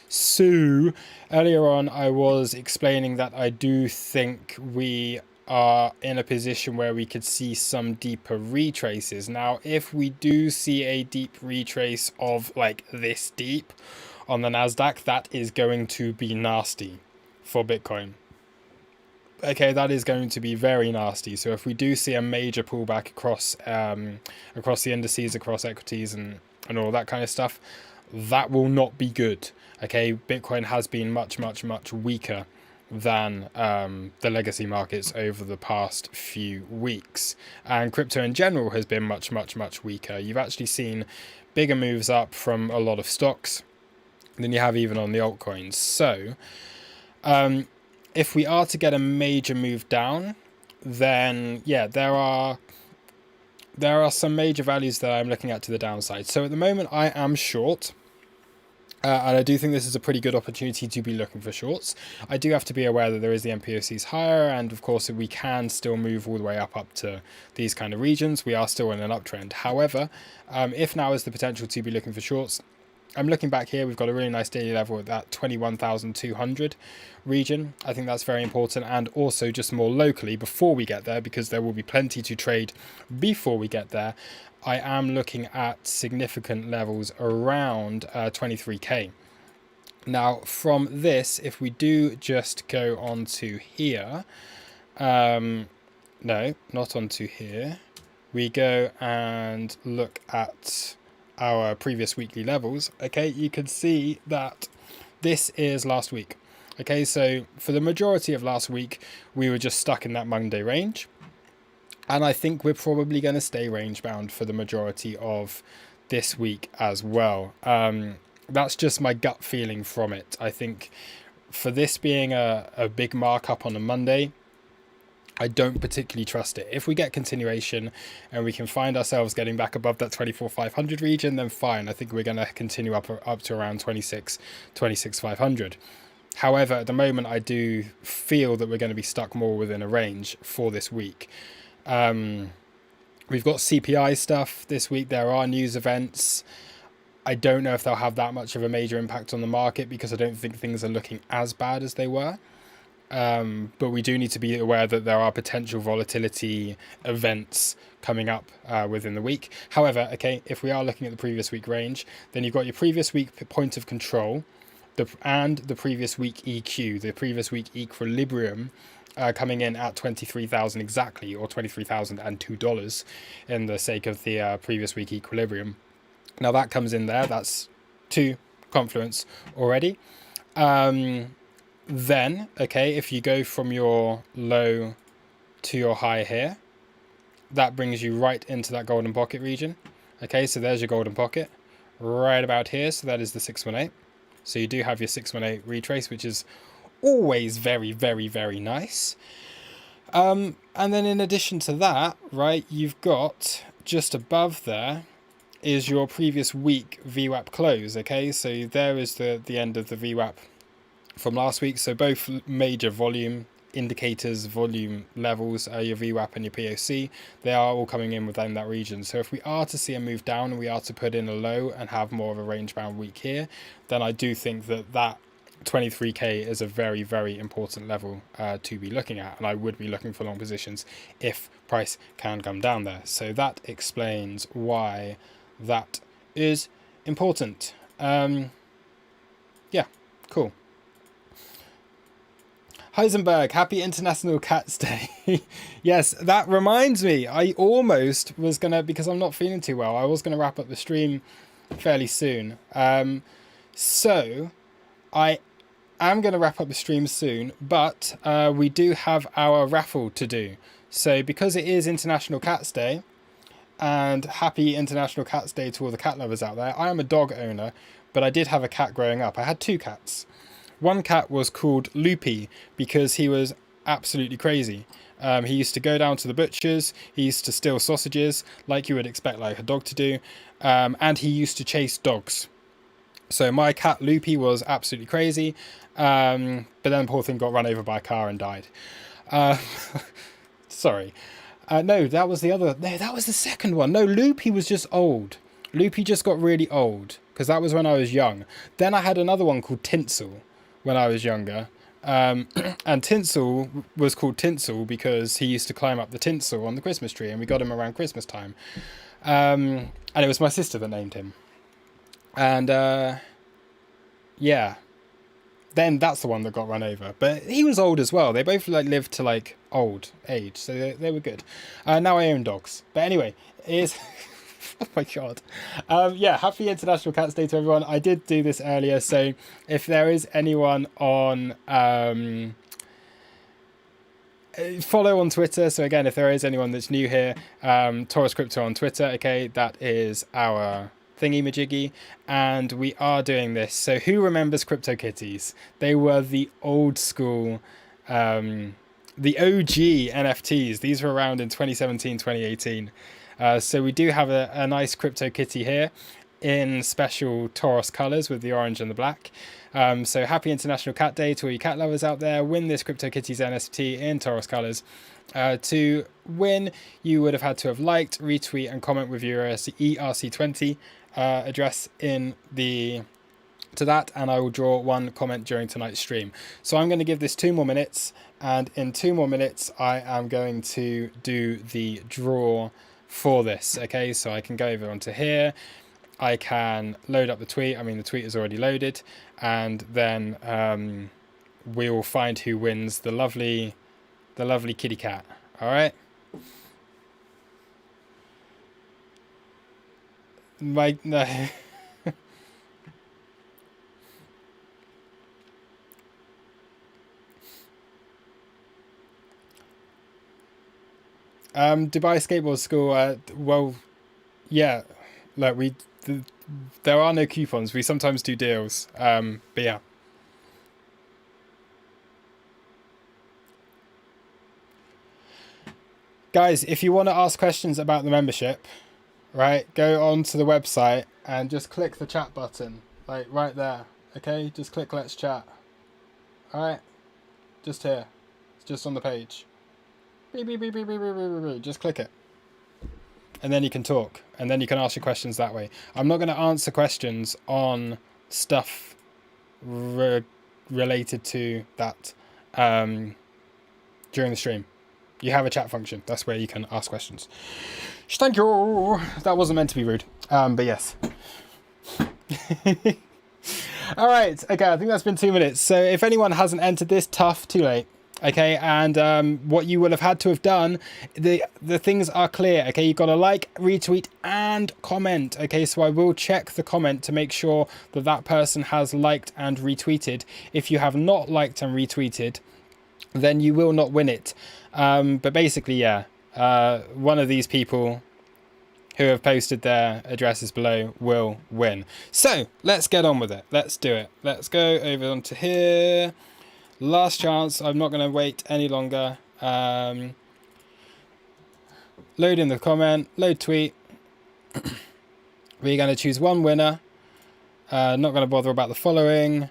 So earlier on, I was explaining that I do think we are in a position where we could see some deeper retraces. Now, if we do see a deep retrace of like this deep on the Nasdaq, that is going to be nasty for Bitcoin. okay, that is going to be very nasty. So if we do see a major pullback across the indices, across equities and all that kind of stuff, that will not be good. Okay, Bitcoin has been much weaker than the legacy markets over the past few weeks, and crypto in general has been much weaker. You've actually seen bigger moves up from a lot of stocks than you have even on the altcoins. So if we are to get a major move down, then yeah, there are some major values that I'm looking at to the downside. So at the moment I am short. And I do think this is a pretty good opportunity to be looking for shorts. I do have to be aware that there is the MPOCs higher, and of course we can still move all the way up to these kind of regions. We are still in an uptrend. However, if now is the potential to be looking for shorts, I'm looking back here, we've got a really nice daily level at that 21,200 region. I think that's very important, and also just more locally before we get there, because there will be plenty to trade before we get there. I am looking at significant levels around 23k. Now from this, if we do just go on to here, no, not onto here, we go and look at our previous weekly levels. Okay, you can see that this is last week. Okay, so for the majority of last week, we were just stuck in that Monday range. And I think we're probably going to stay range bound for the majority of this week as well. That's just my gut feeling from it. I think for this being a big markup on a Monday, I don't particularly trust it. If we get continuation and we can find ourselves getting back above that 24,500 region, then fine. I think we're going to continue up to around 26,500. However, at the moment, I do feel that we're going to be stuck more within a range for this week. We've got CPI stuff this week. There are news events. I don't know if they'll have that much of a major impact on the market, because I don't think things are looking as bad as they were. But we do need to be aware that there are potential volatility events coming up within the week. However, okay, if we are looking at the previous week range, then you've got your previous week point of control and the previous week EQ, the previous week equilibrium, coming in at 23,000 exactly, or $23,002 in the sake of the previous week equilibrium. Now that comes in there, that's 2 confluence already. Then, okay, if you go from your low to your high here, that brings you right into that golden pocket region. Okay, so there's your golden pocket right about here. So that is the 618. So you do have your 618 retrace, which is always very nice. And then in addition to that, right, you've got just above there is your previous week VWAP close. Okay, so there is the end of the VWAP from last week. So both major volume indicators, volume levels, your VWAP and your POC, they are all coming in within that region. So if we are to see a move down and we are to put in a low and have more of a range bound week here, then I do think that 23k is a very important level to be looking at, and I would be looking for long positions if price can come down there. So that explains why that is important. Yeah, cool. Heisenberg, happy International Cats Day. Yes, that reminds me, I almost was gonna, because I'm not feeling too well, I was gonna wrap up the stream fairly soon. So I am going to wrap up the stream soon, but we do have our raffle to do. So because it is International Cats Day, and happy International Cats Day to all the cat lovers out there. I am a dog owner, but I did have a cat growing up. I had 2 cats. One cat was called Loopy because he was absolutely crazy. He used to go down to the butchers, he used to steal sausages like you would expect like a dog to do, and he used to chase dogs. So my cat Loopy was absolutely crazy, but then the poor thing got run over by a car and died. Sorry. No, that was the other. No, that was the second one. No, Loopy was just old. Loopy just got really old because that was when I was young. Then I had another one called Tinsel when I was younger. And Tinsel was called Tinsel because he used to climb up the tinsel on the Christmas tree, and we got him around Christmas time. And it was my sister that named him. And yeah, then that's the one that got run over. But he was old as well. They both like lived to like old age, so they were good. Now I own dogs. But anyway, is oh my god. Yeah, happy International Cats Day to everyone. I did do this earlier, so if there is anyone on follow on Twitter. So again, if there is anyone that's new here, Taurus Crypto on Twitter, okay, that is our thingy majiggy, and we are doing this. So who remembers Cryptokitties? They were the old school, the OG NFTs. These were around in 2017, 2018. So we do have a nice Cryptokitty here in special Taurus colors with the orange and the black. So happy International Cat Day to all you cat lovers out there. Win this Cryptokitties NFT in Taurus colors. To win, you would have had to have liked, retweet, and comment with your ERC20 address in the to that, and I will draw one comment during tonight's stream. So I'm going to give this 2 more minutes, and in 2 more minutes I am going to do the draw for this. Okay, so I can go over onto here, I can load up the tweet. I mean, the tweet is already loaded, and then we will find who wins the lovely kitty cat. All right. No. Dubai Skateboard School. Well, yeah. Look, there are no coupons. We sometimes do deals. But yeah. Guys, if you want to ask questions about the membership, right, go on to the website and just click the chat button, like right there. Okay, just click let's chat. All right, just here. It's just on the page. Beep, beep, beep, beep, beep, beep, beep, beep. Just click it. And then you can talk, and then you can ask your questions that way. I'm not going to answer questions on stuff related to that during the stream. You have a chat function. That's where you can ask questions. Thank you. That wasn't meant to be rude, but yes. All right. Okay, I think that's been 2 minutes. So if anyone hasn't entered this, tough, too late. Okay, and what you will have had to have done, the things are clear. Okay, you've got to like, retweet, and comment. Okay, so I will check the comment to make sure that that person has liked and retweeted. If you have not liked and retweeted, then you will not win it. But basically, yeah, one of these people who have posted their addresses below will win. So let's get on with it. Let's do it. Let's go over onto here. Last chance. I'm not going to wait any longer. Load in the comment. Load tweet. We're going to choose one winner. Not going to bother about the following.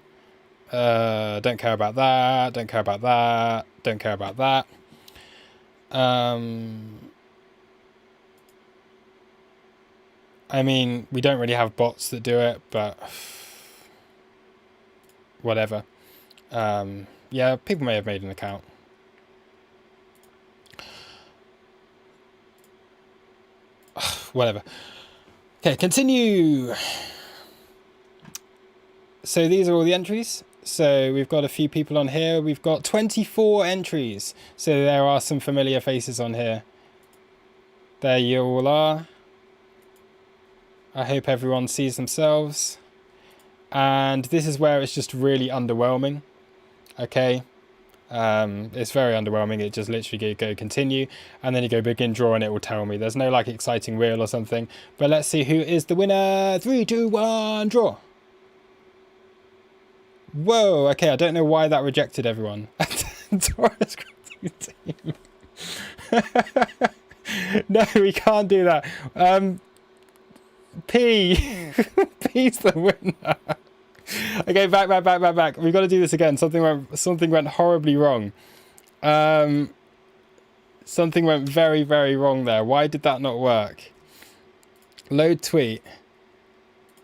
Don't care about that. Don't care about that. Don't care about that. I mean, we don't really have bots that do it, but whatever. Yeah, people may have made an account. Whatever. Okay, continue. So these are all the entries. So we've got a few people on here. We've got 24 entries. So there are some familiar faces on here. There you all are. I hope everyone sees themselves. And this is where it's just really underwhelming. Okay. It's very underwhelming. It just literally go continue. And then you go begin draw and it will tell me. There's no like exciting wheel or something. But let's see who is the winner. 3, 2, 1, draw. Whoa, okay, I don't know why that rejected everyone. Taurus team. No, we can't do that. P's the winner. Okay, back. We've got to do this again. Something went horribly wrong. Something went very, very wrong there. Why did that not work? Load tweet.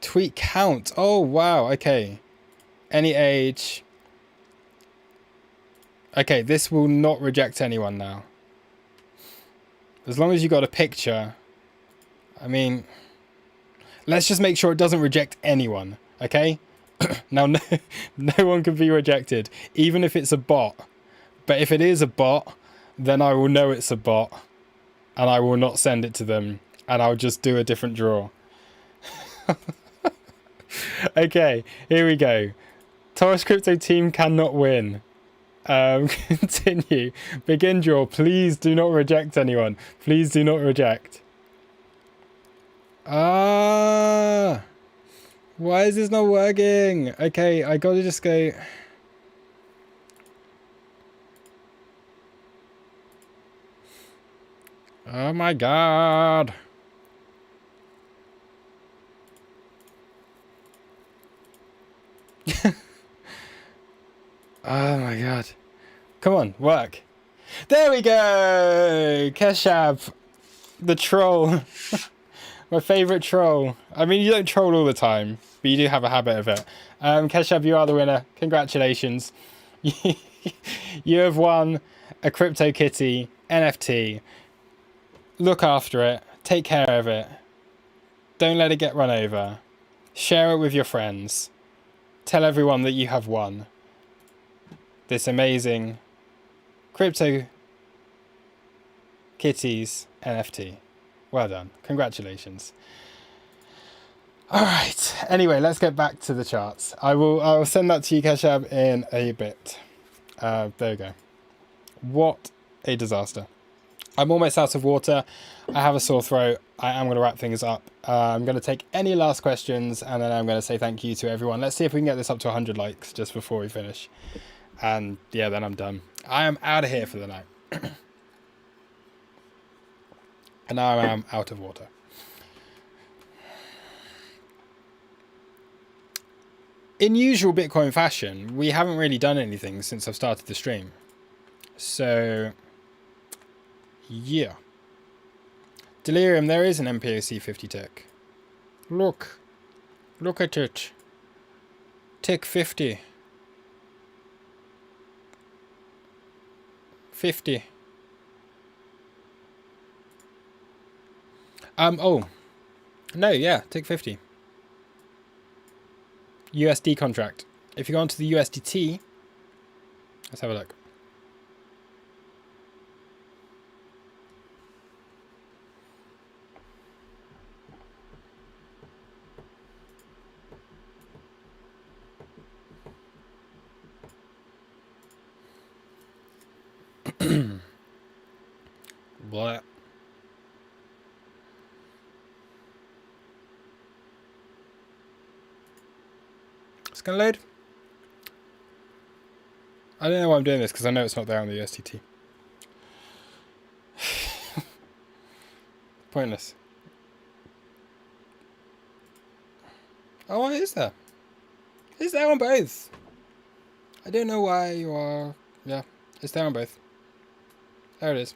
Tweet count. Oh, wow, okay. Any age. Okay, this will not reject anyone now. As long as you got a picture. I mean, let's just make sure it doesn't reject anyone. Okay? Now, no, no one can be rejected, even if it's a bot. But if it is a bot, then I will know it's a bot, and I will not send it to them, and I'll just do a different draw. Okay, here we go. Taurus Crypto team cannot win. Continue. Begin draw. Please do not reject anyone. Please do not reject. Why is this not working? Okay, I gotta just go. Oh my god. Oh my god. Come on, work. There we go! Keshab, the troll. My favourite troll. I mean, you don't troll all the time, but you do have a habit of it. Keshab, you are the winner. Congratulations. You have won a CryptoKitty NFT. Look after it. Take care of it. Don't let it get run over. Share it with your friends. Tell everyone that you have won this amazing CryptoKitties NFT. Well done. Congratulations. All right. Anyway, let's get back to the charts. I'll send that to you, Keshab, in a bit. There we go. What a disaster. I'm almost out of water. I have a sore throat. I am going to wrap things up. I'm going to take any last questions, and then I'm going to say thank you to everyone. Let's see if we can get this up to 100 likes just before we finish. And yeah, then I'm done. I am out of here for the night. And now I am out of water. In usual Bitcoin fashion, we haven't really done anything since I've started the stream. So, yeah. Delirium, there is an MPOC 50 tick. Look. Look at it. Tick 50. 50. Oh. No, yeah, tick 50. USD contract. If you go onto the USDT, let's have a look. What? It's gonna load. I don't know why I'm doing this because I know it's not there on the USDT. Pointless. Oh, why is there? It's there on both. I don't know why you are. Yeah, it's there on both. There it is.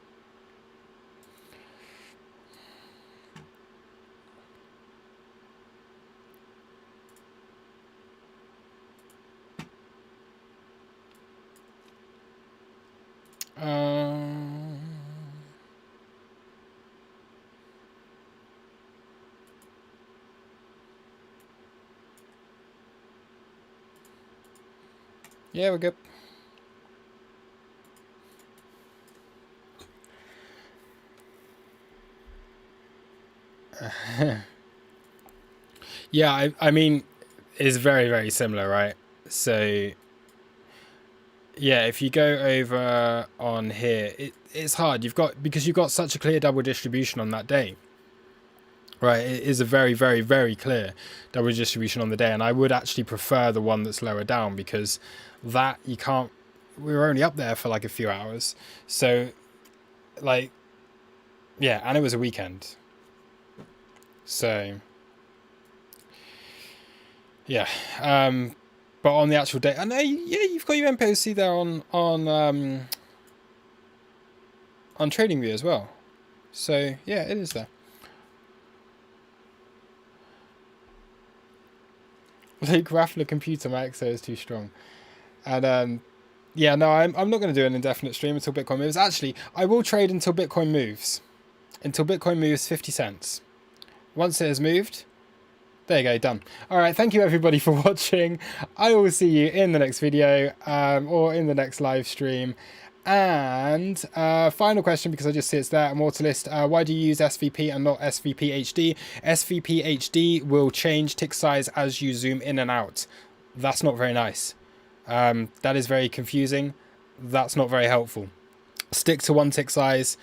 Yeah, we're good. Yeah, I mean, it's very, very similar, right? So, yeah, if you go over on here, it's hard. Because you've got such a clear double distribution on that day. Right, it is a very, very, very clear double distribution on the day, and I would actually prefer the one that's lower down because that you can't. We were only up there for like a few hours, so like, yeah, and it was a weekend, so yeah. But on the actual day, I know, yeah, you've got your MPOC there on TradingView as well, so yeah, it is there. Like Raffle computer, my XO is too strong. And yeah, no, I'm not going to do an indefinite stream until Bitcoin moves. Actually, I will trade until Bitcoin moves. Until Bitcoin moves 50 cents. Once it has moved, There you go, done. All right, thank you everybody for watching. I will see you in the next video or in the next live stream. And final question, because I just see it's there, Immortalist, why do you use SVP and not SVP HD? SVP HD will change tick size as you zoom in and out. That's not very nice. That is very confusing. That's not very helpful. Stick to one tick size,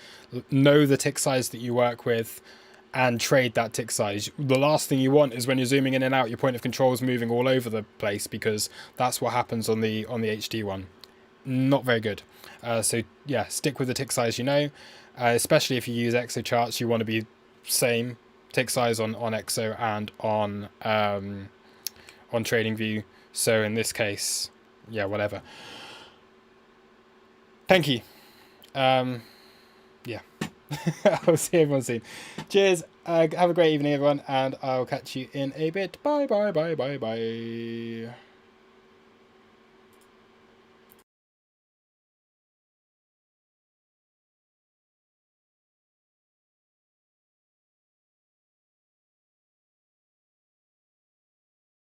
know the tick size that you work with, and trade that tick size. The last thing you want is when you're zooming in and out, your point of control is moving all over the place, because that's what happens on the HD one. Not very good. So yeah, stick with the tick size you know, especially if you use exo charts. You want to be same tick size on exo and on TradingView. So in this case, yeah, whatever. Thank you. Yeah. I'll see everyone soon. Cheers. Have a great evening, everyone, and I'll catch you in a bit. Bye, bye, bye, bye, bye.